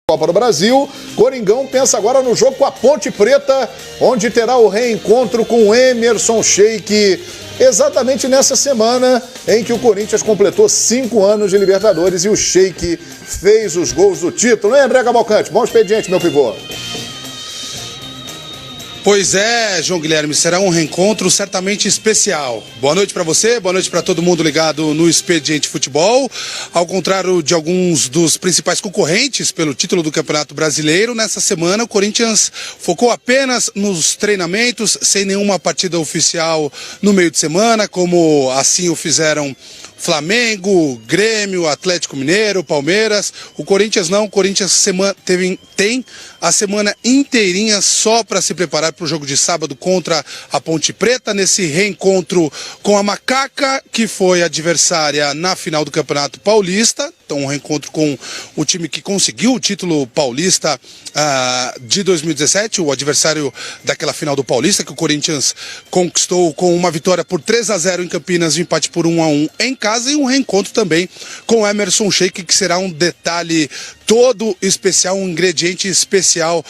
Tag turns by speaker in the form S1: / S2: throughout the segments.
S1: Copa do Brasil. Coringão pensa agora no jogo com a Ponte Preta, onde terá o reencontro com o Emerson Sheik, exatamente nessa semana em que o Corinthians completou 5 anos de Libertadores e o Sheik fez os gols do título. Hein, André Cavalcante? Bom expediente, meu pivô.
S2: Pois é, João Guilherme, será um reencontro certamente especial. Boa noite para você, boa noite para todo mundo ligado no Expediente Futebol. Ao contrário de alguns dos principais concorrentes pelo título do Campeonato Brasileiro, nessa semana o Corinthians focou apenas nos treinamentos, sem nenhuma partida oficial no meio de semana, como assim o fizeram Flamengo, Grêmio, Atlético Mineiro, Palmeiras. O Corinthians não, o Corinthians tem a semana inteirinha só para se preparar para o jogo de sábado contra a Ponte Preta, nesse reencontro com a Macaca, que foi adversária na final do Campeonato Paulista. Então, um reencontro com o time que conseguiu o título paulista de 2017, o adversário daquela final do Paulista, que o Corinthians conquistou com uma vitória por 3-0 em Campinas e um empate por 1-1 em casa, e um reencontro também com o Emerson Sheik, que será um detalhe todo especial, um ingrediente especial,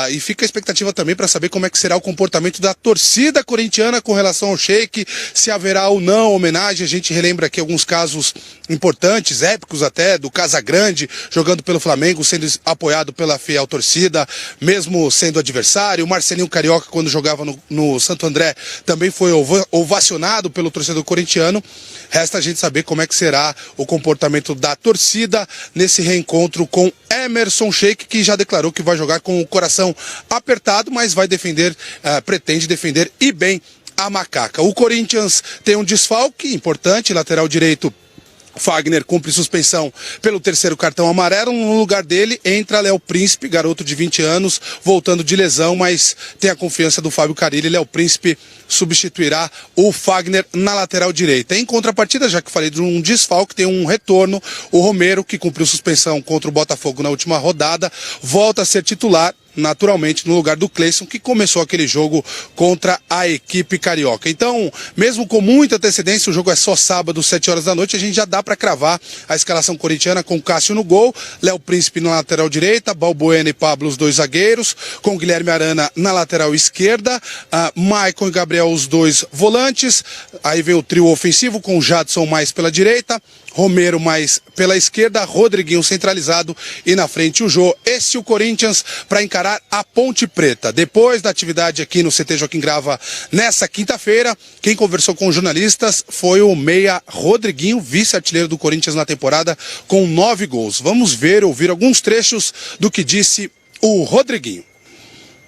S2: e fica a expectativa também para saber como é que será o comportamento da torcida corintiana com relação ao Sheik, se haverá ou não homenagem. A gente relembra aqui alguns casos importantes, épicos até, do Casagrande jogando pelo Flamengo, sendo apoiado pela fiel torcida, mesmo sendo adversário. O Marcelinho Carioca, quando jogava no Santo André, também foi ovacionado pelo torcedor corintiano. Resta a gente saber como é que será o comportamento da torcida nesse reencontro com Emerson Sheik, que já declarou que vai jogar com o coração apertado, mas vai defender, pretende defender e bem a Macaca. O Corinthians tem um desfalque importante, lateral direito Fagner cumpre suspensão pelo 3º cartão amarelo. No lugar dele entra Léo Príncipe, garoto de 20 anos, voltando de lesão, mas tem a confiança do Fábio Carille. Léo Príncipe substituirá o Fagner na lateral direita. Em contrapartida, já que falei de um desfalque, tem um retorno. O Romero, que cumpriu suspensão contra o Botafogo na última rodada, volta a ser titular, naturalmente no lugar do Cleison, que começou aquele jogo contra a equipe carioca. Então, mesmo com muita antecedência, o jogo é só sábado, 7 horas da noite, a gente já dá para cravar a escalação corintiana com Cássio no gol, Léo Príncipe na lateral direita, Balbuena e Pablo os dois zagueiros, com Guilherme Arana na lateral esquerda, Maicon e Gabriel os dois volantes, aí vem o trio ofensivo com Jadson mais pela direita, Romero mais pela esquerda, Rodriguinho centralizado e na frente o Jô. Esse é o Corinthians para encarar a Ponte Preta. Depois da atividade aqui no CT Joaquim Grava nessa quinta-feira, quem conversou com os jornalistas foi o meia Rodriguinho, vice-artilheiro do Corinthians na temporada, com 9 gols. Vamos ouvir alguns trechos do que disse o Rodriguinho.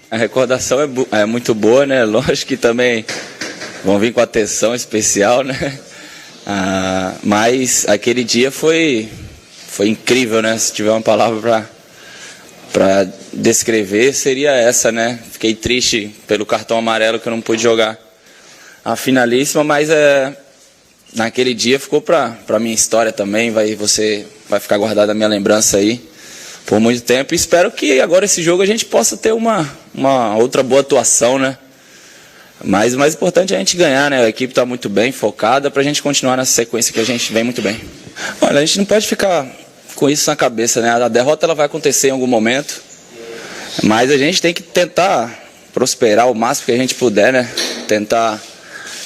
S3: A recordação é muito boa, né? Lógico que também vão vir com atenção especial, né? Mas aquele dia foi incrível, né? Se tiver uma palavra para descrever, seria essa, né? Fiquei triste pelo cartão amarelo que eu não pude jogar a finalíssima, mas naquele dia ficou para minha história também, vai ficar guardada a minha lembrança aí por muito tempo. E espero que agora esse jogo a gente possa ter uma outra boa atuação, né? Mas o mais importante é a gente ganhar, né? A equipe está muito bem, focada, para a gente continuar nessa sequência que a gente vem muito bem. Olha, a gente não pode ficar com isso na cabeça, né? A derrota ela vai acontecer em algum momento, mas a gente tem que tentar prosperar o máximo que a gente puder, né? Tentar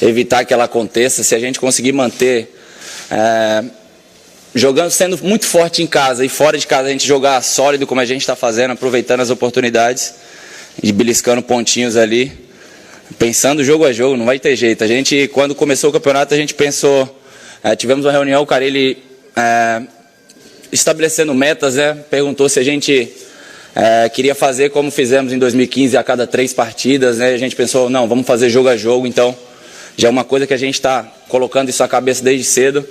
S3: evitar que ela aconteça. Se a gente conseguir manter jogando, sendo muito forte em casa e fora de casa, a gente jogar sólido como a gente está fazendo, aproveitando as oportunidades e beliscando pontinhos ali. Pensando jogo a jogo, não vai ter jeito. A gente, quando começou o campeonato, a gente pensou, tivemos uma reunião, o Carille estabelecendo metas, né? Perguntou se a gente queria fazer como fizemos em 2015, a cada 3 partidas, né? A gente pensou, não, vamos fazer jogo a jogo, então já é uma coisa que a gente está colocando isso na cabeça desde cedo,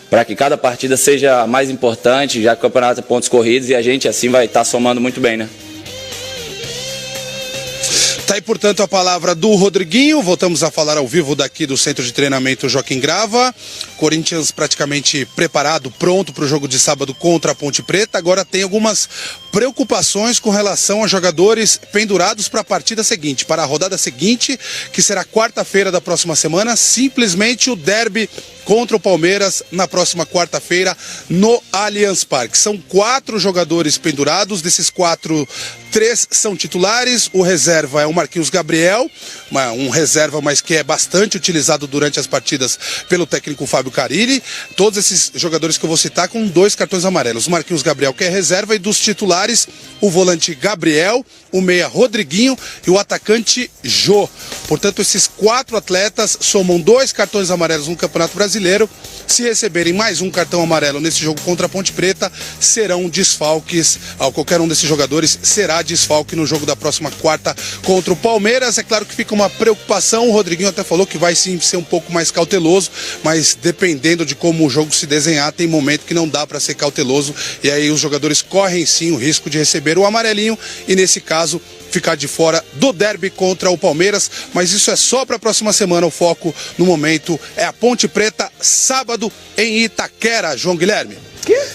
S3: para que cada partida seja mais importante, já que o campeonato é pontos corridos, e a gente assim vai estar somando muito bem, né?
S2: Tá aí, portanto, a palavra do Rodriguinho. Voltamos a falar ao vivo daqui do Centro de Treinamento Joaquim Grava. Corinthians praticamente preparado, pronto para o jogo de sábado contra a Ponte Preta. Agora tem algumas preocupações com relação a jogadores pendurados para a partida seguinte, para a rodada seguinte, que será quarta-feira da próxima semana, simplesmente o derby contra o Palmeiras na próxima quarta-feira no Allianz Parque. São 4 jogadores pendurados, desses 4, 3 são titulares, o reserva é o Marquinhos Gabriel, um reserva, mas que é bastante utilizado durante as partidas pelo técnico Fábio Carille. Todos esses jogadores que eu vou citar com 2 cartões amarelos. O Marquinhos Gabriel, que é reserva, e dos titulares, o volante Gabriel, o meia Rodriguinho e o atacante Jô. Portanto, esses 4 atletas somam 2 cartões amarelos no Campeonato Brasileiro. Se receberem mais um cartão amarelo nesse jogo contra a Ponte Preta, serão desfalques. Qualquer um desses jogadores será desfalque no jogo da próxima quarta contra o Palmeiras. É claro que fica uma preocupação. O Rodriguinho até falou que vai sim ser um pouco mais cauteloso, mas dependendo de como o jogo se desenhar, tem momento que não dá para ser cauteloso, e aí os jogadores correm sim o risco de receber o amarelinho e, nesse caso, ficar de fora do derby contra o Palmeiras. Mas isso é só para a próxima semana. O foco no momento é a Ponte Preta, sábado em Itaquera. João Guilherme.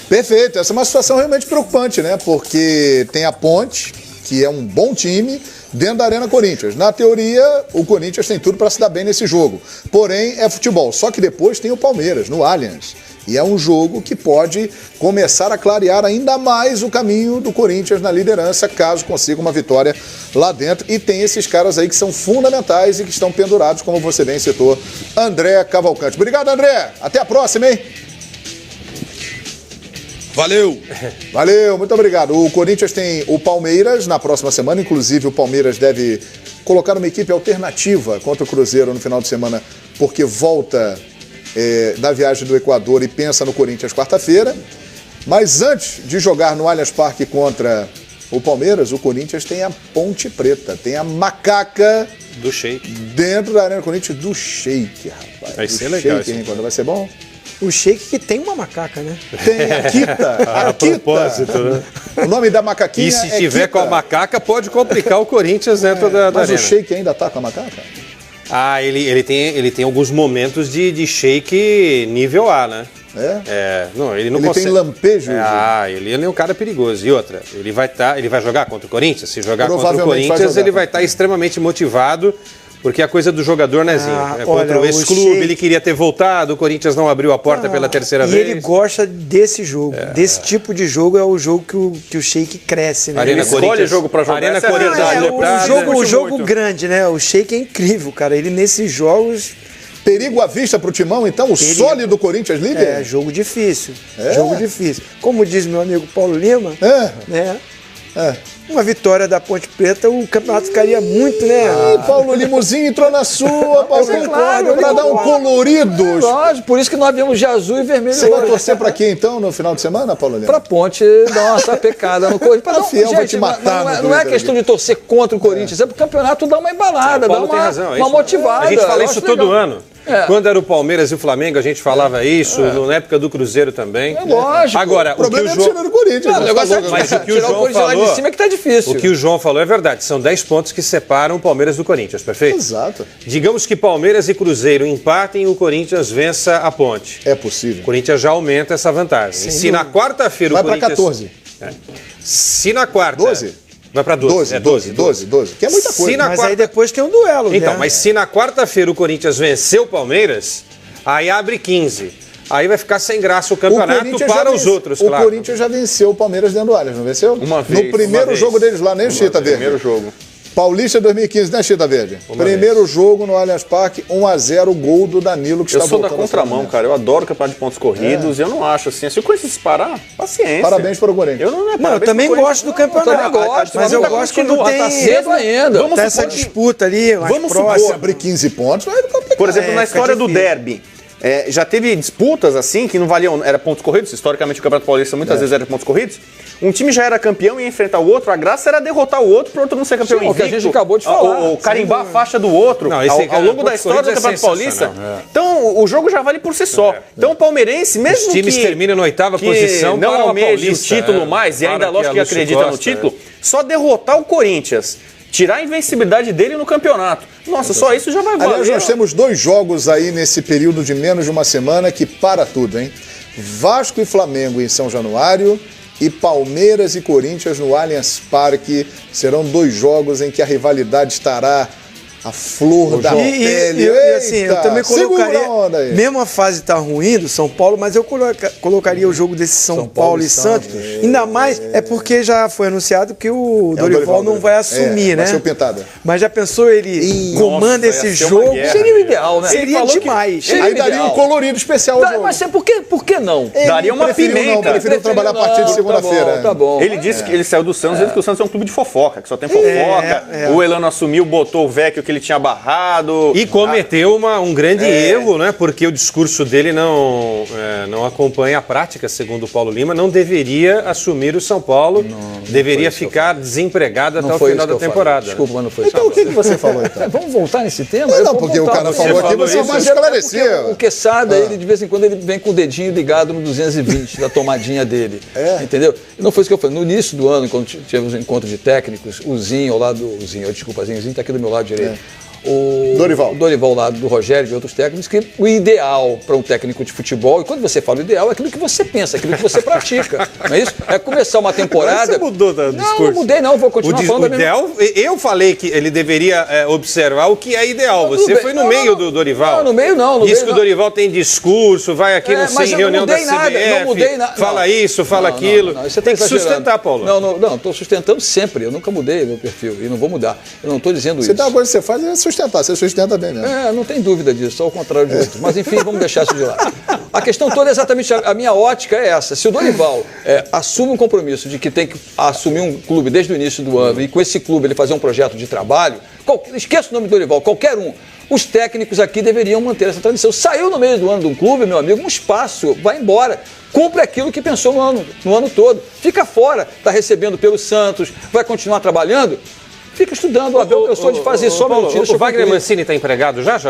S1: Perfeito, essa é uma situação realmente preocupante, né? Porque tem a Ponte, que é um bom time, dentro da Arena Corinthians. Na teoria, o Corinthians tem tudo para se dar bem nesse jogo. Porém, é futebol. Só que depois tem o Palmeiras, no Allianz. E é um jogo que pode começar a clarear ainda mais o caminho do Corinthians na liderança, caso consiga uma vitória lá dentro. E tem esses caras aí que são fundamentais e que estão pendurados, como você bem citou, André Cavalcante. Obrigado, André. Até a próxima, hein?
S2: Valeu!
S1: Valeu, muito obrigado. O Corinthians tem o Palmeiras na próxima semana, inclusive o Palmeiras deve colocar uma equipe alternativa contra o Cruzeiro no final de semana, porque volta da viagem do Equador e pensa no Corinthians quarta-feira. Mas antes de jogar no Allianz Parque contra o Palmeiras, o Corinthians tem a Ponte Preta, tem a macaca
S4: do Sheik.
S1: Dentro da Arena Corinthians do Sheik, rapaz.
S4: Vai ser legal.
S1: Sheik, quando vai ser bom?
S5: O Sheik que tem uma macaca, né?
S1: Tem a Kita.
S4: A propósito, né?
S1: O nome da macaquinha
S4: e se
S1: é
S4: tiver
S1: Kita.
S4: com a macaca, pode complicar o Corinthians dentro da
S1: Mas
S4: arena.
S1: o Sheik ainda tá com a macaca?
S4: Ele tem alguns momentos de Sheik nível A, né? Não, ele não
S1: ele
S4: consegue.
S1: Tem lampejo.
S4: Ele é um cara perigoso. E outra, ele vai jogar contra o Corinthians? Se jogar contra o Corinthians, ele vai estar extremamente motivado. Porque a coisa do jogador, né, Zinho? Contra o ex-clube, ele queria ter voltado, o Corinthians não abriu a porta pela terceira vez.
S5: E ele gosta desse jogo. Desse tipo de jogo é o jogo que o Sheik cresce, né?
S4: Arena
S6: Ele escolhe jogo pra jogar.
S4: Arena Corinthians.
S5: O jogo grande, né? O Sheik é incrível, cara. Ele nesses jogos...
S1: Perigo à vista pro Timão, então? O sólido Corinthians líder?
S5: É, jogo difícil. Jogo difícil. Como diz meu amigo Paulo Lima, né? Uma vitória da Ponte Preta, o campeonato ficaria muito, né?
S1: Paulo Limozinho entrou na sua, Paulo,
S5: claro,
S1: para dar um colorido.
S6: Lógico, por isso que nós vemos de azul e vermelho.
S1: Você vai torcer pra quem, então, no final de semana, Paulo Lima?
S6: Pra Ponte dar uma sapecada no Corinthians.
S1: A Fiel vai te matar.
S6: Não é questão de torcer contra o Corinthians, é pro campeonato dar uma embalada, dar uma motivada.
S4: A gente fala isso todo ano. Quando era o Palmeiras e o Flamengo, a gente falava isso, na época do Cruzeiro também.
S6: É lógico.
S4: Agora,
S1: o problema é tirar o Corinthians.
S4: Mas o que o João
S6: falou, lá de cima é que tá difícil.
S4: O que o João falou é verdade. São 10 pontos que separam o Palmeiras do Corinthians, perfeito?
S1: Exato.
S4: Digamos que Palmeiras e Cruzeiro empatem e o Corinthians vença a Ponte.
S1: É possível.
S4: O Corinthians já aumenta essa vantagem. Se na quarta-feira o
S1: Corinthians... Vai pra 14.
S4: Se na quarta...
S1: 12?
S4: Vai pra 12.
S1: 12. Que é muita coisa.
S5: Mas aí depois tem um duelo,
S4: Então,
S5: né?
S4: mas se na quarta-feira o Corinthians vencer o Palmeiras, aí abre 15. Aí vai ficar sem graça o campeonato para os outros, claro.
S1: O Corinthians já venceu o Palmeiras dentro do Allianz, não venceu?
S6: Uma vez.
S1: No primeiro jogo deles lá, nem o Chita Verde.
S6: Primeiro jogo.
S1: Paulista 2015, né, Chita Verde? Primeiro jogo no Allianz Parque, 1-0, gol do Danilo, que está voltando.
S6: Eu sou da contramão, cara. Eu adoro o campeonato de pontos corridos e eu não acho assim. Se o Corinthians parar, paciência.
S1: Parabéns para o Corinthians.
S5: Eu também gosto do campeonato. Mas eu gosto quando tem...
S6: Tá cedo ainda.
S5: Tá essa disputa ali, mais
S1: Vamos
S5: próxima.
S1: supor, abrir 15 pontos, vai complicar.
S6: Por exemplo, na história do
S5: difícil.
S6: derby, já teve disputas assim que não valiam, era pontos corridos. Historicamente, o Campeonato Paulista muitas vezes era pontos corridos. Um time já era campeão e ia enfrentar o outro. A graça era derrotar o outro para o outro não ser campeão invicto.
S7: O que a gente acabou de falar.
S6: Ou carimbar a faixa do outro
S4: Não,
S6: ao longo da história do Campeonato Paulista. Então, o jogo já vale por si só. Então, o palmeirense, mesmo
S4: Os times terminam na oitava
S6: que
S4: posição
S6: não
S4: para o
S6: almeje o
S4: Paulista,
S6: título mais, e
S4: Para
S6: ainda lógico que
S4: Lúcio
S6: acredita no
S4: Costa,
S6: título, só derrotar o Corinthians, tirar a invencibilidade dele no campeonato. Nossa, só isso já vai valer.
S1: Aliás, nós temos 2 jogos aí nesse período de menos de uma semana que para tudo, hein? Vasco e Flamengo em São Januário e Palmeiras e Corinthians no Allianz Parque. Serão 2 jogos em que a rivalidade estará a flor da pele.
S5: E assim, eu também colocaria, mesmo a fase tá ruim do São Paulo, mas eu colocaria o jogo desse São Paulo e Santos. Ainda mais, porque já foi anunciado que o Dorival não vai assumir, né?
S1: Vai ser o Pintada.
S5: Mas já pensou ele comanda esse jogo?
S7: Seria o ideal, né?
S5: Seria demais.
S1: Aí daria um colorido especial ao jogo.
S7: Mas por que não?
S6: Daria uma pimenta.
S1: Preferiu trabalhar a partir de segunda-feira.
S7: Tá bom.
S6: Ele disse que ele saiu do Santos dizendo que o Santos é um clube de fofoca, que só tem fofoca. O Elano assumiu, botou o Vecchio que ele tinha barrado.
S4: E cometeu um grande erro, né? Porque o discurso dele não acompanha a prática, segundo o Paulo Lima. Não deveria assumir o São Paulo, deveria ficar desempregado até o final da temporada.
S7: Desculpa, mas não foi isso.
S1: Então o que você falou então?
S7: Vamos voltar nesse tema?
S1: Não, porque o cara falou aqui, você mais esclareceu.
S7: O Quesada, ele de vez em quando ele vem com o dedinho ligado no 220 da tomadinha dele. Entendeu? E não foi isso que eu falei. No início do ano, quando tivemos um encontro de técnicos, o Zinho está aqui do meu lado direito. O Dorival lá do Rogério e outros técnicos, que o ideal para um técnico de futebol, e quando você fala o ideal, é aquilo que você pensa, aquilo que você pratica. Não é isso? É começar uma temporada.
S4: Você mudou do discurso.
S7: Não mudei, não, vou continuar falando.
S4: O ideal, eu falei que ele deveria observar o que é ideal. Você foi no meio do Dorival.
S7: Não, no meio não.
S4: Diz que o Dorival tem discurso, vai aqui no sem reunião da CBF,
S7: não mudei nada.
S4: Fala isso, fala aquilo. Você tem que sustentar, Paulo.
S7: Não, estou sustentando sempre. Eu nunca mudei meu perfil e não vou mudar. Eu não estou dizendo isso.
S1: Você tem uma coisa que você faz é sustentar. Você sustenta bem mesmo.
S7: Não tem dúvida disso, só ao contrário de outros. Mas enfim, vamos deixar isso de lado. A questão toda é exatamente, a minha ótica é essa. Se o Dorival assume um compromisso de que tem que assumir um clube desde o início do ano e com esse clube ele fazer um projeto de trabalho, esqueça o nome do Dorival, qualquer um. Os técnicos aqui deveriam manter essa tradição. Saiu no meio do ano de um clube, meu amigo, um espaço, vai embora. Cumpre aquilo que pensou no ano todo. Fica fora, está recebendo pelo Santos, vai continuar trabalhando. Fica estudando, Abel, que eu sou de fazer só mentira.
S4: O Wagner Mancini está empregado já?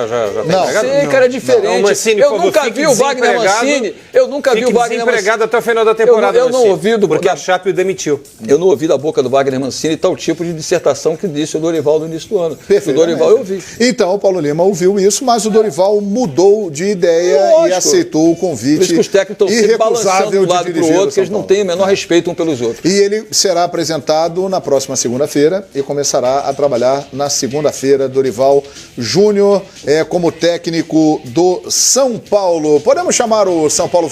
S7: Não, sei, cara, é diferente. Eu nunca vi o Wagner Mancini. Eu nunca vi o Wagner Mancini.
S4: Desempregado até o final da temporada.
S7: Eu não ouvi
S4: porque a Chape o demitiu.
S7: Eu não ouvi da boca do Wagner Mancini tal tipo de dissertação que disse o Dorival no início do ano. O Dorival eu ouvi.
S1: Então, o Paulo Lima ouviu isso, mas o Dorival mudou de ideia e aceitou o convite. Por isso
S7: que os técnicos estão sempre balançando de um lado para o outro, que eles não têm o menor respeito um pelos outros.
S1: E ele será apresentado na próxima segunda-feira e começará a trabalhar na segunda-feira. Dorival Júnior como técnico do São Paulo. Podemos chamar o São Paulo